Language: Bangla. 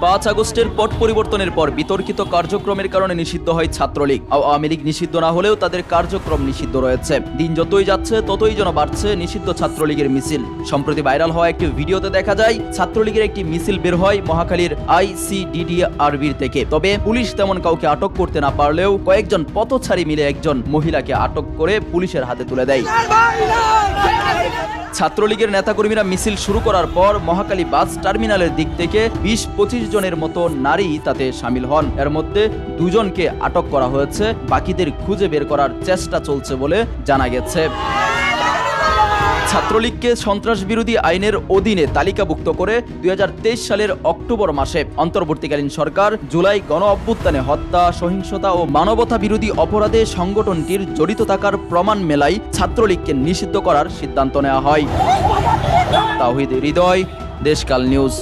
5 আগস্টের পট পরিবর্তনের পর বিতর্কিত কার্যক্রমের কারণে নিষিদ্ধ হয় ছাত্রলীগ। আওয়ামী লীগ নিষিদ্ধ না হলেও তাদের কার্যক্রম নিষিদ্ধ রয়েছে। দিন যতই যাচ্ছে ততই যেন বাড়ছে নিষিদ্ধ ছাত্রলীগের মিছিল। সম্প্রতি ভাইরাল হওয়া একটি ভিডিওতে দেখা যায় ছাত্রলীগের একটি মিছিল বের হয় মহাখালীর ICDDRB থেকে। তবে পুলিশ তেমন কাউকে আটক করতে না পারলেও কয়েকজন পথচারী মিলে একজন মহিলাকে আটক করে পুলিশের হাতে তুলে দেয়। ছাত্রলীগের নেতাকর্মীরা মিছিল শুরু করার পর মহাখালী বাস টার্মিনালের দিক থেকে 20-25 জনের মতো নারী তাতে সামিল হন। এর মধ্যে 2 জনকে আটক করা হয়েছে, বাকিদের খুঁজে বের করার চেষ্টা চলছে বলে জানা গেছে। ছাত্রলীগকে সন্ত্রাস বিরোধী আইনের অধীনে তালিকাভুক্ত করে 2023 সালের অক্টোবর মাসে অন্তর্বর্তীকালীন সরকার জুলাই গণ অভ্যুত্থানে হত্যা, সহিংসতা ও মানবতা বিরোধী অপরাধে সংগঠনটির জড়িত থাকার প্রমাণ মেলায় ছাত্রলীগকে নিষিদ্ধ করার সিদ্ধান্ত নেওয়া হয়। তাওহীদ হৃদয়, দেশকাল নিউজ।